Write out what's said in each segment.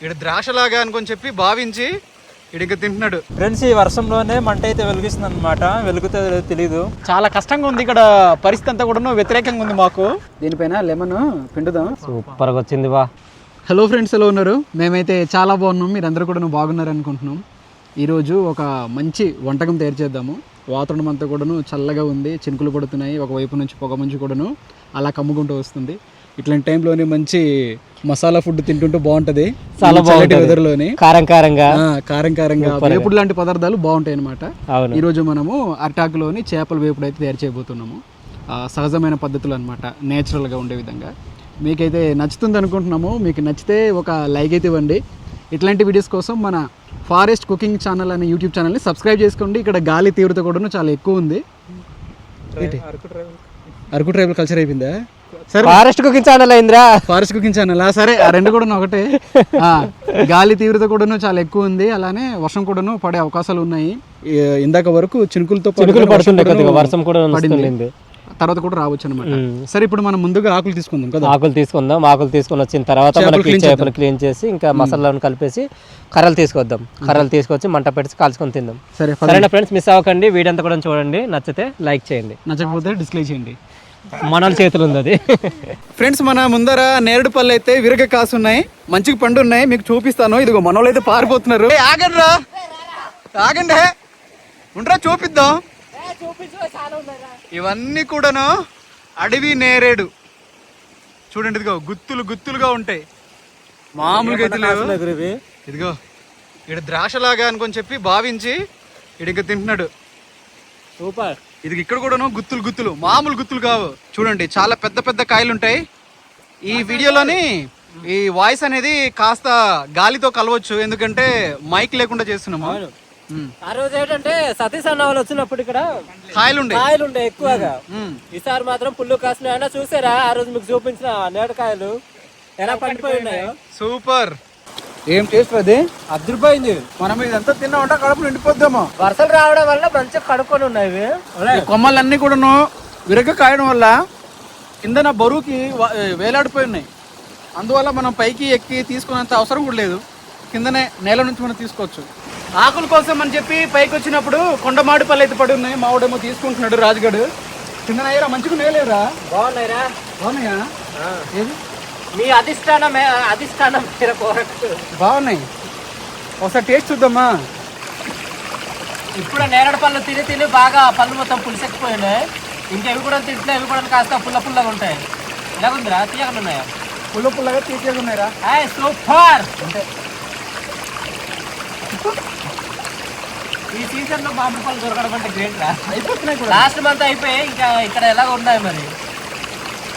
ఇడు ద్రాక్షలాగా అనుకొని చెప్పి భావించి ఇడికి తింటున్నాడు. ఫ్రెండ్స్, ఈ వర్షంలోనే మంట అయితే వెలిగిస్తుంది అనమాట. వెలుగుతో తెలీదు. చాలా కష్టంగా ఉంది ఇక్కడ. పరిస్థితి అంతా కూడా వ్యతిరేకంగా ఉంది మాకు. దీనిపైన లెమన్ పిండుదాం. సూపర్గా వచ్చింది బా. హలో ఫ్రెండ్స్, ఎలా ఉన్నారు? మేమైతే చాలా బాగున్నాం. మీరందరూ కూడా బాగున్నారు అనుకుంటున్నాం. ఈరోజు ఒక మంచి వంటకం తయారు చేద్దాము. వాతావరణం అంతా కూడాను చల్లగా ఉంది, చినుకులు పడుతున్నాయి. ఒకవైపు నుంచి పొగ మంచు కూడాను అలా కమ్ముకుంటూ వస్తుంది. ఇట్లాంటి టైంలోనే మంచి మసాలా ఫుడ్ తింటుంటూ బాగుంటది. చాలా బాగుంటుంది వెదర్లోని కారం కారంగా వేపుడు లాంటి పదార్థాలు బాగుంటాయి అనమాట. ఈ రోజు మనము అరిటాకులోని చేపల వేపుడు అయితే తయారు చేయబోతున్నాము. సహజమైన పద్ధతులు అనమాట, నేచురల్గా ఉండే విధంగా. మీకైతే నచ్చుతుంది అనుకుంటున్నాము. మీకు నచ్చితే ఒక లైక్ అయితే ఇవ్వండి. ఇట్లాంటి వీడియోస్ కోసం మన ఫారెస్ట్ కుకింగ్ ఛానల్ అనే యూట్యూబ్ ఛానల్ని సబ్స్క్రైబ్ చేసుకోండి. ఇక్కడ గాలి తీవ్రత కూడా చాలా ఎక్కువ ఉంది. అరకు ట్రైబల్ కల్చర్ అయిపోయిందా? సరే, ఫారెస్ట్ కుకింగ్ ఛానల్ అయిందిరా. ఫారెస్ట్ కుకింగ్ ఛానల్ సరే, ఆ రెండు కూడా ఒకటే. గాలి తీవ్రత కూడాను చాలా ఎక్కువ ఉంది. అలానే వర్షం కూడాను పడే అవకాశాలు ఉన్నాయి. ఇందాక వరకు చినుకులతో వర్షం కూడా పడింది. తర్వాత కూడా రావచ్చు అనమాట. సరే, ఇప్పుడు మనం ముందుగా ఆకులు తీసుకుందాం కదా. ఆకులు తీసుకొని వచ్చిన తర్వాత మనకి చేపలు క్లీన్ చేసి ఇంకా మసాలాను కలిపేసి కర్రలు తీసుకొచ్చి మంట పెట్టి కాల్చుకొని తిందాం. సరేనా ఫ్రెండ్స్, మిస్ అవ్వకండి. వీడియో అంతా కూడా చూడండి. నచ్చితే లైక్ చేయండి, నచ్చకపోతే డిస్లైక్ చేయండి. మన చేతులు ఉంది అది. ఫ్రెండ్స్, మన ముందర నేరేడు పళ్ళు అయితే విరగ కాసున్నాయి, మంచిగా పండు ఉన్నాయి. మీకు చూపిస్తాను. ఇదిగో మనోళ్ళు అయితే పారిపోతున్నారు. ఆగండి ఉండరా, చూపిద్దాం. ఇవన్నీ కూడాను అడవి నేరేడు. చూడండి, ఇదిగో గుత్తులుగా ఉంటాయి. మామూలుగా అయితే లేవు. ఇదిగో ఇడు ద్రాక్షలాగా అనుకొని చెప్పి భావించి ఇడికి తింటున్నాడు. సూపర్. ఇది ఇక్కడ కూడాను గుత్తులు మామూలు గుత్తులు కావు. చూడండి, చాలా పెద్ద కాయలు ఉంటాయి. ఈ వీడియోలోని ఈ వాయిస్ అనేది కాస్త గాలితో కలవచ్చు, ఎందుకంటే మైక్ లేకుండా చేస్తున్నాము. ఆ రోజు ఏంటంటే సతీష్ అన్న వాళ్ళు వచ్చినప్పుడు ఇక్కడ కాయలు ఉండే ఎక్కువగా. ఈసారి మాత్రం పుల్లు కాసులు. అయినా చూసారా ఆ రోజు మీకు చూపించిన నేడకాయలు ఎలా పండిపోయి ఉన్నాయో? సూపర్. ఏం టేస్ట్ అది? అదిరిపోయింది. మనం ఇదంతా తిన్నామంటే కడుపు నిండిపోద్దాము. వర్షాలు రావడం వల్ల మంచిగా కడుక్కొని ఉన్నాయి. కొమ్మలన్నీ కూడాను విరగ కాయడం వల్ల కిందన బరువుకి వేలాడిపోయి ఉన్నాయి. అందువల్ల మనం పైకి ఎక్కి తీసుకునేంత అవసరం కూడా లేదు. కిందనే నేల నుంచి మనం తీసుకోవచ్చు. ఆకుల కోసం అని చెప్పి పైకి వచ్చినప్పుడు కొండమాడి పళ్ళు అయితే పడి ఉన్నాయి. మావాడేమో తీసుకుంటున్నాడు రాజుగాడు. కిందన అయ్యారా మంచిగా నేలేరా? బాగున్నాయా? ఏది మీ అధిష్టానం బాగున్నాయి. ఒకసారి టేస్ట్ చూద్దామా? ఇప్పుడు నేరేడు పళ్ళు తిని బాగా పళ్ళు మొత్తం పులిసెక్కిపోయినాయి. ఇంకా ఇవి కూడా తింటే ఇవి కూడా కాస్త పుల్లగా ఉంటాయి. ఎలాగుందిరా? తీయగా ఉన్నాయా? పుల్లగా తీయగా ఉన్నాయిరా. సూపర్. అంటే ఈ సీజన్ లో మామిడి పళ్ళు దొరకడం అంటే గ్రేట్ రా. అయిపోతున్నాయి కూడా. లాస్ట్ మంత్ అయిపోయి ఇంకా ఇక్కడ ఎలాగ ఉన్నాయి మరి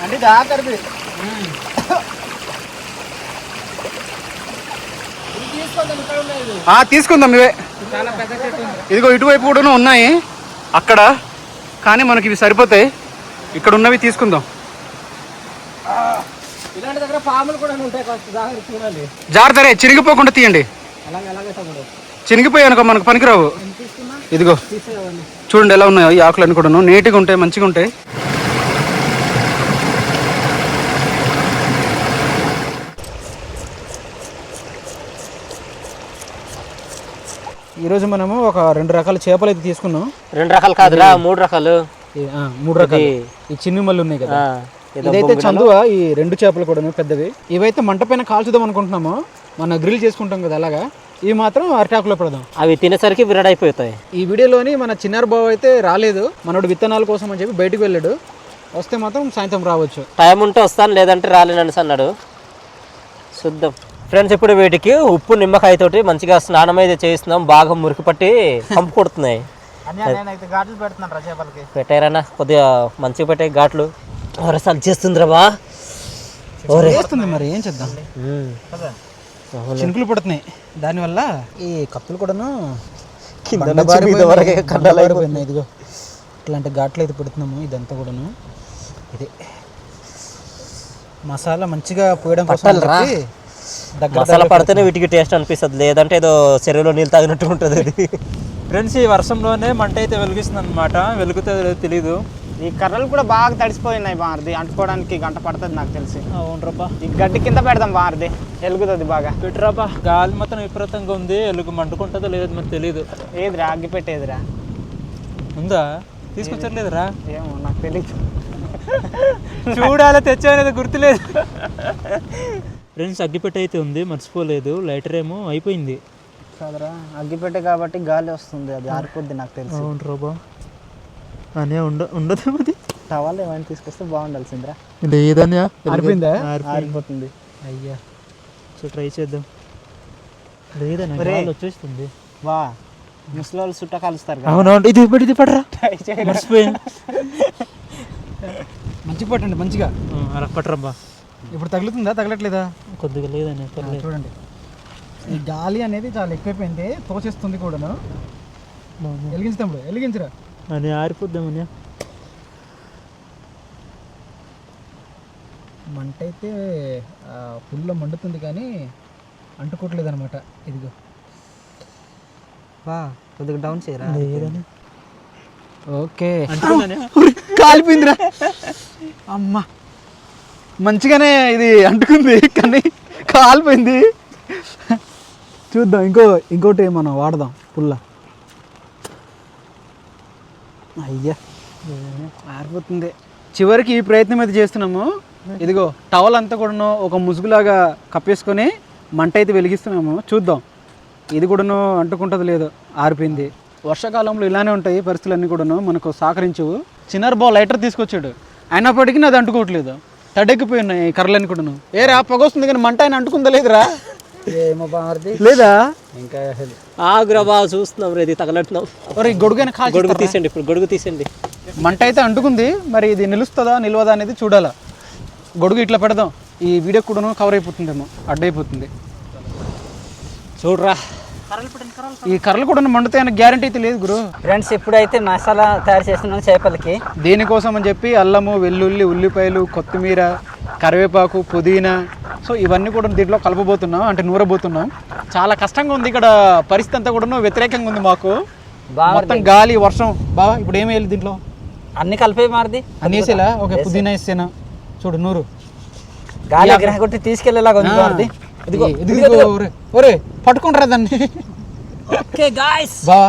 అంటే ఇది ఆఖరిది. తీసుకుందాం. ఇవే చాలా పెద్ద చెట్టు. ఇదిగో ఇటువైపు కూడా ఉన్నాయి అక్కడ, కానీ మనకి ఇవి సరిపోతాయి. ఇక్కడ ఉన్నవి తీసుకుందాం. ఇలాంటి దగ్గర పాములు కూడా ఉంటాయి, చూడాలి. జాగ్రత్త, చిరిగిపోకుండా తీయండి. చినిగిపోయాయి అనుకో మనకు పనికిరావు. ఇదిగో చూడండి ఎలా ఉన్నాయో ఈ ఆకులన్నీ కూడా నీట్గా ఉంటాయి, మంచిగా ఉంటాయి. ఈరోజు మనము ఒక 2 రకాల చేపలు అయితే తీసుకున్నాం. 2 రకాలు కాదురా, 3 రకాలు. 3 రకాలు. ఈ చిన్ని మళ్ళీ ఉన్నాయి కదా, ఇదైతే చందువ. ఈ 2 చేపలు కూడా పెద్దవి. ఇవైతే మంట పైన కాల్చుదాం అనుకుంటున్నాము. మన గ్రిల్ చేసుకుంటాం కదా అలాగా. ఇవి మాత్రం అరిటాకులో పెడదాం. అవి తినేసరికి విరడైపోతాయి. ఈ వీడియోలోని మన చిన్నారు బాబు అయితే రాలేదు. మనోడు విత్తనాల కోసం అని చెప్పి బయటకు వెళ్ళాడు. వస్తే మాత్రం సాయంత్రం రావచ్చు. టైం ఉంటే వస్తాను, లేదంటే రాలేనని అన్నాడు. చూద్దాం ఫ్రెండ్స్. ఇప్పుడు వీటికి ఉప్పు నిమ్మకాయతోటి మంచిగా స్నానం అయితే చేస్తున్నాం. బాగా మురికి పట్టి పంపు కొడుతున్నాయి. పెట్టారన్నా కొద్దిగా మంచిగా పెట్టే ఘాట్లు. సరి చేస్తుందిరా బా. మరి ఏం చేద్దాం, చినుకులు పడుతున్నాయి. దానివల్ల ఈ కప్పులు కూడాను ఇదిగో ఇట్లాంటి ఘాట్లు అయితే పెడుతున్నాము. ఇదంతా కూడాను ఇది మసాలా మంచిగా పోయడం కోసం. మసాలా పడితేనే వీటికి టేస్ట్ అనిపిస్తుంది, లేదంటే ఏదో చెరువులో నీళ్ళు తాగినట్టు ఉంటుంది అది. ఫ్రెండ్స్, ఈ వర్షంలోనే మంట అయితే వెలిగిస్తుంది అనమాట. వెలుగుతో తెలీదు. ఈ కర్రలు కూడా బాగా తడిసిపోయినాయి బారది. అంటుకోవడానికి గంట పడుతుంది నాకు తెలిసి. అవును రబ్బా. ఈ గడ్డి కింద పెడదాం బారది. వెలుగుతుంది బాగా. పెట్టరాబా, గాలి మొత్తం విపరీతంగా ఉంది. ఎలుగు మండుకుంటుందో లేదో మనకు తెలియదు. ఏదిరా అగ్గి పెట్టేదిరా? ఉందా? తీసుకొచ్చట్లేదురా? ఏమో నాకు తెలియదు. చూడాలి, తెచ్చానేది గుర్తులేదు. ఫ్రెండ్స్, అగ్గిపెట్టె అయితే ఉంది, మర్చిపోలేదు. లైటర్ ఏమో అయిపోయింది కాదురా, అగ్గిపెట్టె కాబట్టి గాలి వస్తుంది, అది ఆరిపోద్ది నాకు తెలుసు. అవును రాబా, అనే ఉండదు. అది టవల్ ఏమైనా తీసుకొస్తే బాగుండాల్సిందిరా. లేదనే ఆరిపోయిందా? ఆరిపోతుంది. అయ్యా, సో ట్రై చేద్దాం. లేదనే వచ్చేస్తుంది. వా, ముసలి వాళ్ళు చుట్ట కలుస్తారు. అవునవును, ఇది పడరా, మర్చిపోయాను. మంచిగా పట్టండి, మంచిగా అలా పట్టరబ్బా. ఇప్పుడు తగులుతుందా తగలట్లేదా? కొద్దిగా లేదనే. చూడండి, ఈ గాలి అనేది చాలా ఎక్కువైపోయింది, తోచేస్తుంది కూడాను. వెలిగించుతాం, వెలిగించరా అని ఆరిపోద్దామని. మంట అయితే ఫుల్లో మండుతుంది కానీ అంటుకోవట్లేదు అనమాట. ఇదిగో వా, కొద్దిగా డౌన్ చేయరా. లేదని ఓకే, కాలిపోయిందిరా. అమ్మా, మంచిగానే ఇది అంటుకుంది కానీ కాలిపోయింది. చూద్దాం, ఇంకోటి మనం వాడదాం పుల్ల. అయ్యా, ఆరిపోతుంది. చివరికి ఈ ప్రయత్నం అయితే చేస్తున్నాము. ఇదిగో టవల్ అంతా కూడాను ఒక ముసుగులాగా కప్పేసుకొని మంట అయితే వెలిగిస్తున్నాము. చూద్దాం ఇది కూడాను అంటుకుంటుంది లేదో. ఆరిపోయింది. వర్షాకాలంలో ఇలానే ఉంటాయి పరిస్థితులన్నీ కూడాను, మనకు సహకరించవు. చిన్నారు బావ లైటర్ తీసుకొచ్చాడు, అయినప్పటికీ అది అంటుకోవట్లేదు. తడెక్కిపోయి ఉన్నాయి కర్రలన్నీ కూడాను. ఏరా పొగ వస్తుంది కానీ మంట ఆయన అంటుకుందా లేదురా? ఏమో బామర్ది, లేదా ఇంకా ఆగ్రబా చూస్తున్నాం రేది తగలట్నాం. గొడుగైనా కాల్ గొడుగు తీసండి, ఇప్పుడు గొడుగు తీసండి. మంట అయితే అంటుకుంది, మరి ఇది నిలుస్తుందా నిలవదా అనేది చూడాలా. గొడుగు ఇట్లా పెడదాం, ఈ వీడియో కూడాను కవర్ అయిపోతుందేమో, అడ్డైపోతుంది. చూడరా, ఈ కర్రలు కూడా మండుతాయని గ్యారంటీ అయితే లేదు గురు. ఫ్రెండ్స్, ఇప్పుడైతే మసాలా తయారు చేస్తున్నాం చేపలకి. దేనికోసం అని చెప్పి అల్లము, వెల్లుల్లి, ఉల్లిపాయలు, కొత్తిమీర, కరివేపాకు, పుదీనా, సో ఇవన్నీ కూడా దీంట్లో కలపబోతున్నాం, అంటే నూరబోతున్నాం. చాలా కష్టంగా ఉంది ఇక్కడ, పరిస్థితి అంతా కూడా వ్యతిరేకంగా ఉంది మాకు. మొత్తం గాలి, వర్షం. బావా ఇప్పుడు ఏమి వేయాలి దీంట్లో? అన్ని కలిపే మారది, అన్ని వేసేలా. ఓకే, పుదీనా వేసేనా? చూడు నూరు, గాలి ఎగర కొట్టి తీసుకెళ్లేలాగా ఉంది మారది. ఒరే పట్టుకుంటారా దాన్ని. బావా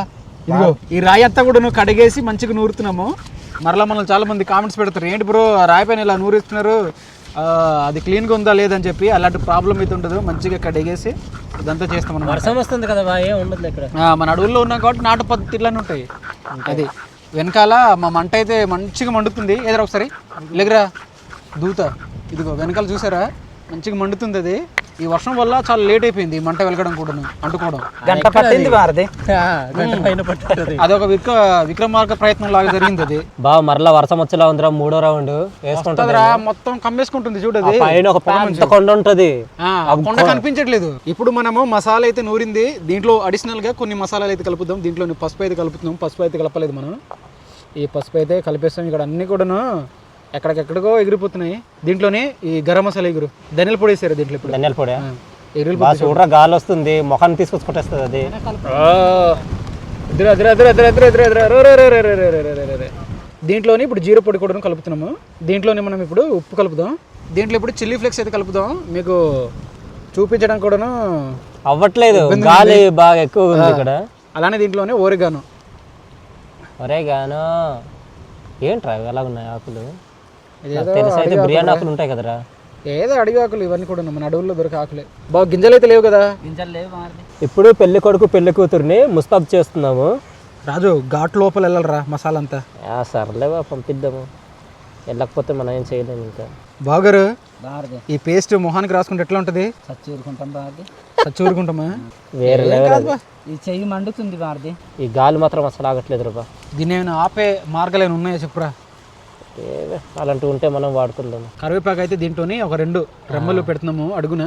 ఇదిగో ఈ రాయి అంతా కూడా నువ్వు కడిగేసి మంచిగా నూరుతున్నాము. మరలా మనల్ని చాలా మంది కామెంట్స్ పెడతారు, ఏంటి బ్రో రాయి పైన ఇలా నూరిస్తున్నారు, అది క్లీన్గా ఉందా లేదని చెప్పి. అలాంటి ప్రాబ్లం అయితే ఉండదు, మంచిగా కడిగేసి ఇదంతా చేస్తాం మనం. వర్షం వస్తుంది కదా బా, ఏం ఉండదు ఇక్కడ. మన అడవుల్లో ఉన్నాం కాబట్టి నాటు పద్ధతిలోనే ఉంటాయి. అది వెనకాల మా మంట అయితే మంచిగా మండుతుంది. ఏదైనా ఒకసారి లేకరా దూత, ఇదిగో వెనకాల చూసారా మంచిగా మండుతుంది. అది ఈ వర్షం వల్ల చాలా లేట్ అయిపోయింది మంట వెలగడం కూడా, అంటుకోవడం. గంట పట్టింది మారది, గంట పైన పట్టుకుంటుంది. అదొక విక్రమార్క ప్రయత్నం లాగా జరిగింది. అది బాగా మరలా వర్షం వచ్చేలా ఉందిరా. 3వ రౌండ్ వేసుకుంటుందిరా, మొత్తం కమ్మేసుకుంటుంది చూడది. పైన ఒక పెద్ద కొండ ఉంటది, కొండ కనిపించట్లేదు. ఇప్పుడు మనము మసాలా అయితే నూరింది, దీంట్లో అడిషనల్ గా కొన్ని మసాలాలు అయితే కలుపుదాం. దీంట్లో పసుపు అయితే కలుపుతున్నాం, పసుపు అయితే కలపలేదు మనం. ఈ పసుపు అయితే కలిపేస్తాం. ఇక్కడ అన్ని కూడాను ఎక్కడికెక్కడికో ఎగిరిపోతున్నాయి. దీంట్లోనే ఈ గరం మసాలా ఎగురు, ధనియాల పొడి వేసారు దీంట్లో. ఇప్పుడు ధనియాల పొడి చూడరా, గాలి వస్తుంది, మొఖాన్ని తీసుకొచ్చుకుంటేస్తుంది అది. దీంట్లోనే ఇప్పుడు జీరా పొడి కూడా కలుపుతున్నాము. దీంట్లోనే మనం ఇప్పుడు ఉప్పు కలుపుదాం. దీంట్లో ఇప్పుడు చిల్లీ ఫ్లేక్స్ అయితే కలుపుదాం, మీకు చూపించడానికి కూడాను అవ్వట్లేదు, గాలి బాగా ఎక్కువ ఉంది ఇక్కడ. అలానే దీంట్లోనే ఓరిగాను. ఒరేగాను ఏంట్రా ఎలా ఉన్నాయి ఆకులు? తెలిసి అయితే బిర్యానీ ఆకులు ఉంటాయి కదరా. ఏదో అడిగి ఆకులు ఇవన్నీ కూడా మన అడవుల్లో దొరికే ఆకులే. బాగా గింజలు అయితే లేవు కదా. గింజలు లేవు మారది. ఇప్పుడు పెళ్లి కొడుకు పెళ్లి కూతుర్ని ముస్తాబ్ చేస్తున్నాము. రాజు ఘాట్ లోపల వెళ్ళాలరా మసాలా అంతా. సర్లేవా, పంపిద్దాము. వెళ్ళకపోతే మనం ఏం చేయలేము ఇంకా. బాగారు ఈ పేస్ట్ మొహానికి రాసుకుంటే ఎట్లా ఉంటుంది? చచ్చి ఊరుకుంటాం బారది, చచ్చి ఊరుకుంటామా? వేరే లెవెల్. ఈ చెయ్యి మండుతుంది బారది. ఈ గాలి మాత్రం అసలు ఆగట్లేదు రా. దీన్ని ఏమైనా ఆపే మార్గాలు ఏమైనా ఉన్నాయా చెప్పురా? అలాంటివి ఉంటే మనం వాడుకుందాము. కరివేపాకు అయితే దీంట్లోనే ఒక 2 రెమ్మలు పెడుతున్నాము అడుగున.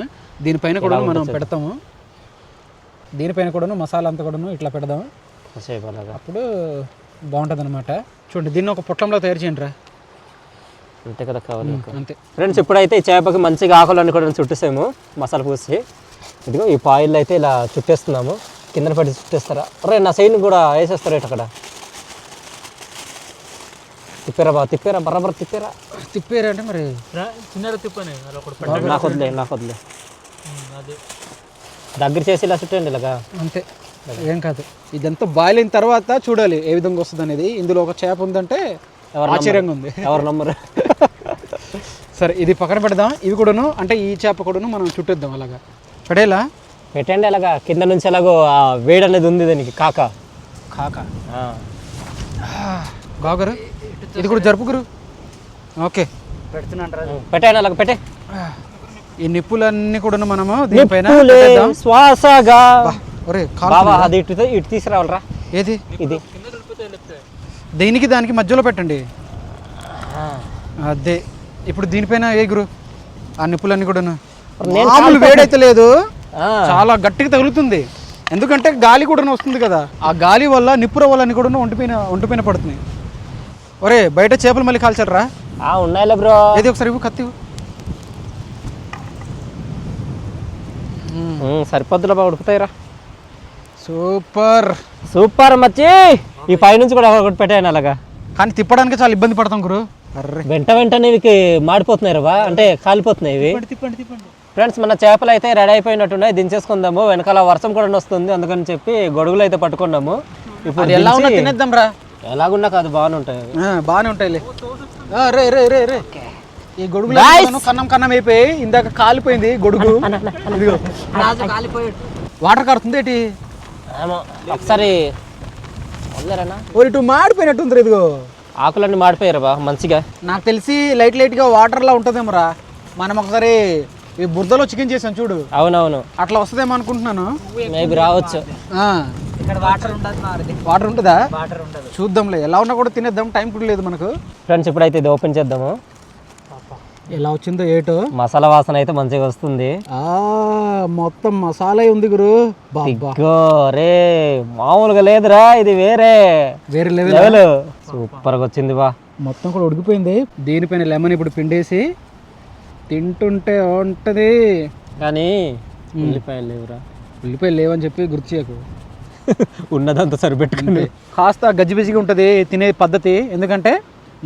దీనిపైన కూడా మనం పెడతాము. దీనిపైన కూడా మసాలా అంతా కూడా ఇట్లా పెడదాం, అప్పుడు బాగుంటుంది అనమాట. చూడండి, దీన్ని ఒక పొట్లంలో తయారు చేయండి రా. అంతే కదా కావాలి. అంతే ఫ్రెండ్స్, ఇప్పుడైతే ఈ చేపకి మంచిగా ఆకులన్నీ కూడా చుట్టేసాము మసాలా పూసి. ఇదిగో ఈ పాయిల్ అయితే ఇలా చుట్టేస్తున్నాము, కింద పడి చుట్టేస్తారా? రే నా సైడ్ని కూడా వేసేస్తారు ఇటు. తిప్పారా బా, తిప్పారా, బరాబర్ తిప్పారా. తిప్పారా అంటే మరి చిన్న తిప్పని నాకు వదిలే దగ్గర చేసి ఇలా చుట్టండి ఇలాగా. అంతే, ఏం కాదు. ఇదంతా బాయిల్ అయిన తర్వాత చూడాలి ఏ విధంగా వస్తుంది అనేది. ఇందులో ఒక చేప ఉందంటే ఆశ్చర్యంగా ఉంది. ఎవరు నమ్మరు. సరే ఇది పక్కన పెడదాం. ఇవి కూడాను అంటే ఈ చేప కూడాను మనం చుట్టేద్దాం. అలాగా పడేలా పెట్టండి అలాగా. కింద నుంచి ఎలాగో ఆ వేడి అనేది ఉంది దానికి. కాక బాగురు ఇది కూడా జరుపుకురు. ఓకే పెట్టండి అలాగ పెట్టే. ఈ నిప్పులన్నీ కూడా మనము దీనిపైన శ్వాసగా. ఒరే బాబా అది ఇటు తీసుకురావాలరా. ఏది ఇది దీనికి దానికి మధ్యలో పెట్టండి. అదే ఇప్పుడు దీనిపైన ఏ గురు ఆ నిప్పులన్నీ కూడా మామూలు వేడైతే లేదు, చాలా గట్టిగా తగులుతుంది. ఎందుకంటే గాలి కూడా వస్తుంది కదా, ఆ గాలి వల్ల నిప్పు రవ్వలన్నీ కూడా ఒంటిపైన పడుతుంది. ఒరే బయట చేపలు మళ్ళీ కాల్చారా? ఉన్నాయిలే బ్రో. ఏది ఒకసారి ఇవ్వు కత్తి. సరిపోద్దులో బాగా ఉడుకుతాయిరా. సూపర్ సూపర్ మచ్చి. ఈ పై నుంచి కూడా ఒకటి పెట్టాను అలాగా. కానీ తిప్పడానికి చాలా ఇబ్బంది పడతాం గురు. అర్రే వెంటనే ఇవి మాడిపోతున్నాయి రా, అంటే కాలిపోతున్నాయి ఇవి. ఫ్రెండ్స్ మన చేపలు అయితే రెడీ అయిపోయినట్టున్నాయి, దించేసుకుందాము. వెనకాల వర్షం కూడా వస్తుంది, అందుకని చెప్పి గొడుగులు అయితే పట్టుకున్నాము. ఇప్పుడు ఎలా ఉన్నా తినేద్దాం రా. ఎలాగున్నా కాదు, బాగానే ఉంటాయి. బాగానే ఉంటాయిలే. రే రే రే రే ఈ గొడుగులు కన్నం అయిపోయి ఇందాక కాలిపోయింది గొడుగు. వాటర్ కారుతుంది ఏంటి? ఒకసారి ఇటు మాడిపోయినట్టుంది. ఇదిగో ఆకులన్నీ మాడిపోయారు బా మంచిగా. నాకు తెలిసి లైట్ గా వాటర్ లా ఉంటదేమోరా. మనం ఒకసారి ఈ బురదలో చికెన్ చేసాం చూడు. అవునవును, అట్లా వస్తుందేమో అనుకుంటున్నాను. మేబీ రావచ్చు. వాటర్ ఉంటుందా? చూద్దాంలే, ఎలా ఉన్నా కూడా తినేద్దాం. టైం కూడా లేదు మనకు. ఫ్రెండ్స్ ఇప్పుడైతే ఇది ఓపెన్ చేద్దాము. ఎలా వచ్చిందో ఏటో. మసాలా వాసన అయితే మంచిగా వస్తుంది. మొత్తం మసాలా ఉంది గురు. రే మామూలుగా లేదురా, ఇది వేరే లెవెల్. సూపర్ గా వచ్చింది బా. మొత్తం కూడా ఉడికిపోయింది. దీనిపైన లెమన్ ఇప్పుడు పిండేసి తింటుంటే ఉంటది. కానీ ఉల్లిపాయలు లేవురా. ఉల్లిపాయలు లేవని చెప్పి గుర్తు చేయకు. ఉన్నదంతా సరిపెట్టుకుంది. కాస్త గజిబిజిగా ఉంటది తినే పద్ధతి. ఎందుకంటే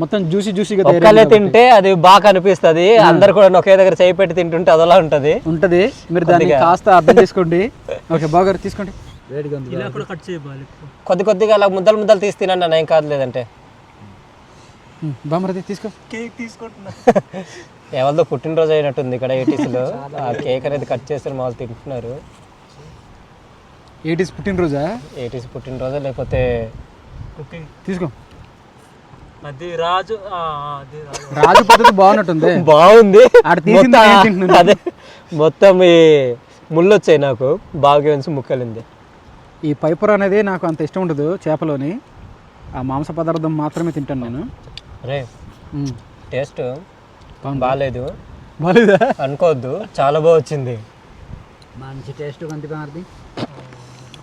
మొత్తం జ్యూసీగా ఒక్కలే తింటే అది బాగా అనిపిస్తుంది. అందరు కూడా ఒకే దగ్గర చేయి పెట్టి తింటుంటే అదలా ఉంటది. మీరు దాన్ని కాస్త అర్థం చేసుకోండి. ఓకే బాగా తీసుకోండి. కొద్దిగా అలా ముద్దలు తీసి తినండి అన్న, ఏం కాదు. లేదంటే బామరది తీసుకో. కేక్ తీసుకుంటున్నా. ఎవరిదో పుట్టినరోజు అయినట్టుంది ఇక్కడ 80s లో. ఆ కేక్ అనేది కట్ చేసి వాళ్ళు తింటున్నారు. 80s పుట్టినరోజా? 80s పుట్టినరోజా లేకపోతే తీసుకో. అది రాజు పద్ధతి బాగున్నట్టుంది. బాగుంది. అదే మొత్తం ఈ ముళ్ళు వచ్చాయి నాకు బాగా ముక్కలింది. ఈ పైపర్ అనేది నాకు అంత ఇష్టం ఉండదు చేపలోని. ఆ మాంస పదార్థం మాత్రమే తింటాను నేను. రే టేస్ట్ బాగాలేదా అనుకోవద్దు, చాలా బాగా వచ్చింది. మంచి టేస్ట్ కంది.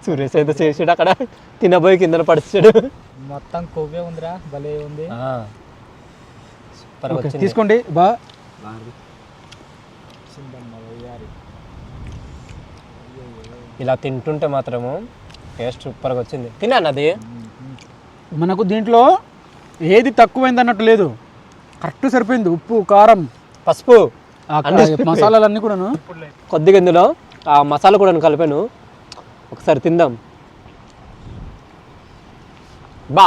సురేష్ అయితే చేసాడు అక్కడ తినబోయి కింద పడిచాడు. మొత్తం కొవ్వే ఉందిరా, భలే ఉంది. తీసుకోండి బా. ఇలా తింటుంటే మాత్రము టేస్ట్ సూపర్గా వచ్చింది. తిన్నాను. మనకు దీంట్లో ఏది తక్కువైంది అన్నట్టు లేదు, కరెక్ట్ సరిపోయింది. ఉప్పు, కారం, పసుపు, మసాలాలన్నీ కూడాను. కొద్దిగా ఇందులో ఆ మసాలా కూడా కలిపాను. ఒకసారి తిందాం. బా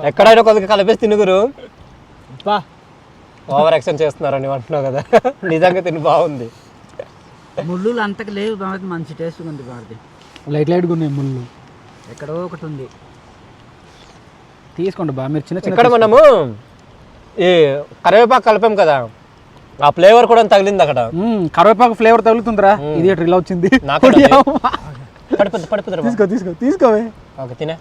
ఎక్కడైనా కొద్దిగా కలిపేసి తినుగురు. బా ఓవర్ యాక్షన్ చేస్తున్నారని అంటున్నావు కదా. నిజంగా తిని బాగుంది. ముళ్ళు అంతకు లేవు, మంచి టేస్ట్ ఉంది. లైట్గా ఉన్నాయి ముళ్ళు. ఎక్కడో ఒకటి ఉంది. తీసుకోండి బా. మీరు చిన్న ఇక్కడ మనము ఈ కరివేపాకు కలిపాం కదా, ఆ ఫ్లేవర్ కూడా తగిలింది అక్కడ. కరివేపాకు ఫ్లేవర్ తగులుతుందిరా. ఇది ఇలా వచ్చింది. తీసుకోవే. ఓకే తినే.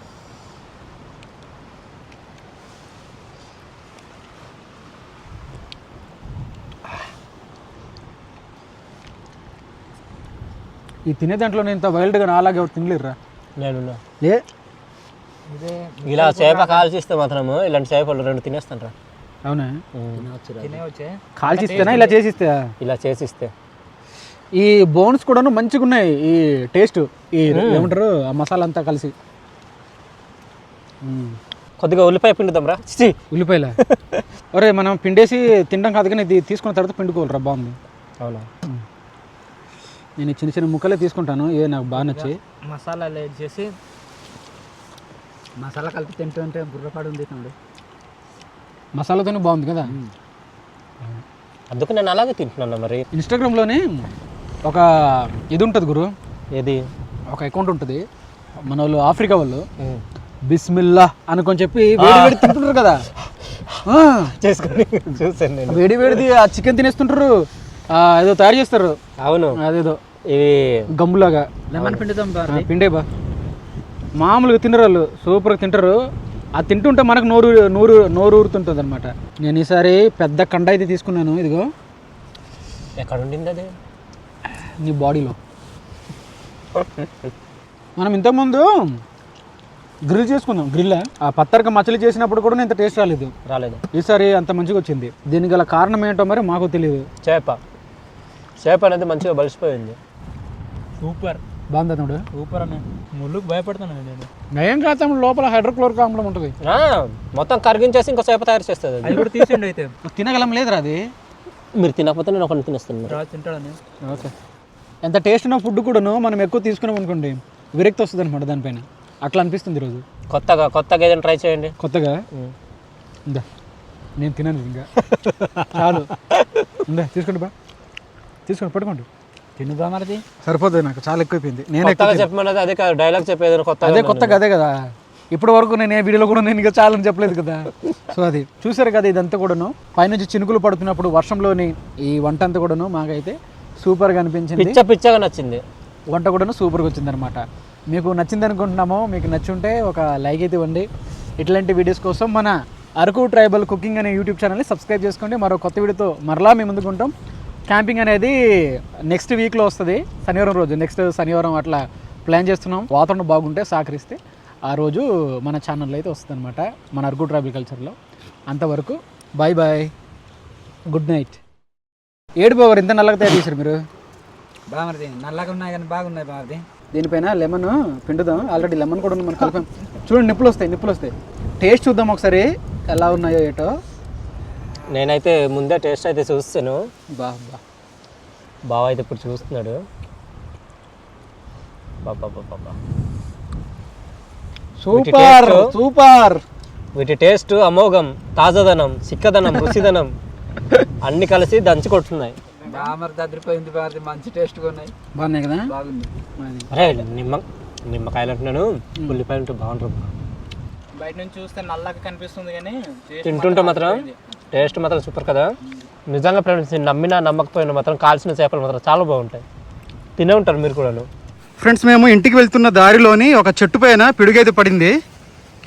ఈ తినే దాంట్లో నేను ఇంత వైల్డ్గా నాలాగే ఎవరు తినలేరురా. నేను లే ఇలా చేప కాల్చిస్తే మాత్రము ఇలాంటి చేపలు 2 తినేస్తాను రా. అవునా? కాల్చిస్తేనా ఇలా చేసిస్తే? ఇలా చేసిస్తే. ఈ బోన్స్ కూడాను మంచిగా ఉన్నాయి. ఈ టేస్ట్ ఈ ఏమంటారు ఆ మసాలా అంతా కలిసి. కొద్దిగా ఉల్లిపాయ పిండుదాం రా. ఉల్లిపాయల ఒరే మనం పిండేసి తినడం కాదు, కానీ ఇది తీసుకున్న తర్వాత పిండుకోవాలిరా. బాగుంది. అవునా? నేను చిన్న చిన్న ముక్కలే తీసుకుంటాను, ఏ నాకు బాగా నచ్చి. మసాలాలు యాడ్ చేసి మసాలా కలిపి తింటుంటే బుర్రపాడు ఉంది తమ్ముడు. మసాలాతోనే బాగుంది కదా. అందుకు నేను అలాగే తింటున్నాను. మరి ఇన్స్టాగ్రామ్లోనే ఒక ఇది ఉంటుంది గురు, ఏది ఒక అకౌంట్ ఉంటుంది మన వాళ్ళు ఆఫ్రికా వాళ్ళు, బిస్మిల్లా అనుకొని చెప్పి వేడి వేడి తింటుంటారు కదా. చేసుకొని చూసాను నేను. వేడి వేడిది ఆ చికెన్ తినేస్తుంటారు, ఏదో తయారు చేస్తారు. అవును, అదేదో ఇవి గమ్ములాగా లెమన్ పిండితో పిండే బా మామూలుగా తినరు వాళ్ళు, సూపర్గా తింటారు. అది తింటుంటే మనకు నోరు ఊరుతుంటుంది అనమాట. నేను ఈసారి పెద్ద కండ అయితే తీసుకున్నాను. ఇదిగో ఎక్కడ ఉండింది అది, నీ బాడీలో. మనం ఇంతకుముందు గ్రిల్ చేసుకుందాం, గ్రిల్ ఆ పత్తరక మచ్చలు చేసినప్పుడు కూడా ఇంత టేస్ట్ రాలేదు. ఈసారి అంత మంచిగా వచ్చింది. దీనికి గల కారణం ఏంటో మరి మాకు తెలియదు. చేప అనేది మంచిగా బలిసిపోయింది. సూపర్ బాగుంది తమ్ముడు, సూపర్ అన్న. ముళ్ళుకు భయపడతాను నేను. నయం కాదు, లోపల హైడ్రోక్లోరిక్ ఆమ్లం ఉంటుంది. మొత్తం కరిగించేసి ఇంకో చేప తయారు చేస్తుంది. అది కూడా తీసేయండి అయితే. తినగలం లేదురా అది. మీరు తినకపోతే నేను ఒకరిని తినేస్తాను. తింటాడని. ఓకే, ఎంత టేస్ట్ ఉన్న ఫుడ్ కూడాను మనం ఎక్కువ తీసుకున్నాం అనుకోండి విరక్తి వస్తుంది అనమాట దానిపైన. అట్లా అనిపిస్తుంది ఈరోజు. కొత్తగా ఏదైనా ట్రై చేయండి. కొత్తగా ఉందా, నేను తినను ఇంకా చాలు. ఉందా, తీసుకోండి బా, తీసుకోండి, పట్టుకోండి. తినుదా మరిది సరిపోతుంది, నాకు చాలా ఎక్కువైపోయింది. నేను చెప్పమన్నది అదే కదా, డైలాగ్ చెప్పేది కొత్తగా అదే కదా. ఇప్పటి వరకు నేను ఏ వీడియోలో కూడా నేను ఇంకా చాలని చెప్పలేదు కదా. సో అది చూసారు కదా, ఇదంతా కూడాను పైనుంచి చినుకులు పడుతున్నప్పుడు వర్షంలోని ఈ వంట అంతా కూడాను మాకైతే సూపర్గా అనిపించింది. పిచ్చగా నచ్చింది. వంట కూడాను సూపర్గా వచ్చింది అనమాట. మీకు నచ్చింది అనుకుంటున్నాము. మీకు నచ్చుంటే ఒక లైక్ అయితే ఇవ్వండి. ఇట్లాంటి వీడియోస్ కోసం మన అరకు ట్రైబల్ కుకింగ్ అనే యూట్యూబ్ ఛానల్ని సబ్స్క్రైబ్ చేసుకోండి. మరో కొత్త వీడియోతో మరలా మీ ముందుకు ఉంటాం. క్యాంపింగ్ అనేది నెక్స్ట్ వీక్లో వస్తుంది, శనివారం రోజు. నెక్స్ట్ శనివారం అట్లా ప్లాన్ చేస్తున్నాం. వాతావరణం బాగుంటే సహకరిస్తే ఆ రోజు మన ఛానల్లో అయితే వస్తుంది అనమాట, మన అరకు ట్రైబల్ కల్చర్లో. అంతవరకు బాయ్ బాయ్, గుడ్ నైట్. ఏడు బావర్ ఇంత నల్లగా తయారు చేశారు మీరు. బామర్ది నల్లగా ఉన్నాయి కానీ బాగున్నాయి బామర్ది. దీనిపైన లెమన్ పిండుదాం. ఆల్రెడీ లెమన్ కూడా మనం కలిపాం. చూడండి, నిప్పులు వస్తాయి. టేస్ట్ చూద్దాం ఒకసారి ఎలా ఉన్నాయో ఏటో. నేనైతే ముందే టేస్ట్ అయితే చూస్తాను. బావ అయితే ఇప్పుడు చూస్తున్నాడు. సూపర్. వీటి టేస్ట్ అమోఘం, తాజాదనం, చిక్కదనం, రుచిదనం అన్ని కలిసి దంచి కొట్టున్నాయి. మంచి టేస్ట్ ఉన్నాయి, బాగున్నాయి కదా. అరే నిమ్మకాయలు అంటున్నాను, ఉల్లిపాయలు ఉంటే బాగుంటుంది. బయట నుంచి చూస్తే నల్లగా కనిపిస్తుంది కానీ తింటుంటే మాత్రం టేస్ట్ మాత్రం సూపర్ కదా. నిజంగా ఫ్రెండ్స్, నమ్మినా నమ్మకపోయినా మాత్రం కాల్చిన చేపలు మాత్రం చాలా బాగుంటాయి. తినే ఉంటారు మీరు కూడాను. ఫ్రెండ్స్, మేము ఇంటికి వెళ్తున్న దారిలోని ఒక చెట్టు పైన పిడుగైతే పడింది.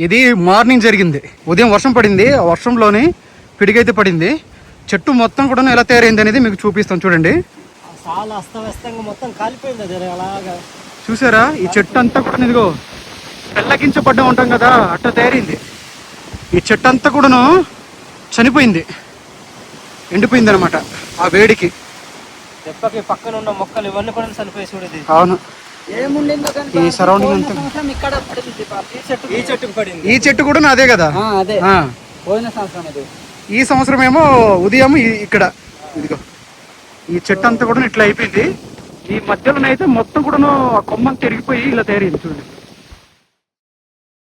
ఇది మార్నింగ్ జరిగింది. ఉదయం వర్షం పడింది, ఆ వర్షంలోని పిడుగైతే పడింది. చెట్టు మొత్తం కూడా ఎలా తయారైంది అనేది మీకు చూపిస్తాం చూడండి. చాలా అస్తవ్యస్తంగా మొత్తం కాలిపోయింది అలాగా. చూసారా, ఈ చెట్టు అంతా కూడా ఇదిగో పెళ్ళగించబడ్డా ఉంటాం కదా, అట్లా తయారైంది. ఈ చెట్టు అంతా కూడాను చనిపోయింది, ఎండిపోయింది అనమాట ఆ వేడికి. దెబ్బకి పక్కన ఉన్న మొక్కలు ఇవన్నీ కూడా చనిపోయి చూడేది. అవును, ఈ సరౌండింగ్ అంతా. ఈ చెట్టు కూడా అదే కదా. ఈ సంవత్సరం ఏమో ఉదయం ఇక్కడ ఇదిగో ఈ చెట్టు అంతా కూడా ఇట్లా అయిపోయింది. ఈ మధ్యలోనైతే మొత్తం కూడా ఆ కొమ్మని తిరిగిపోయి ఇలా తయారైంది చూడండి.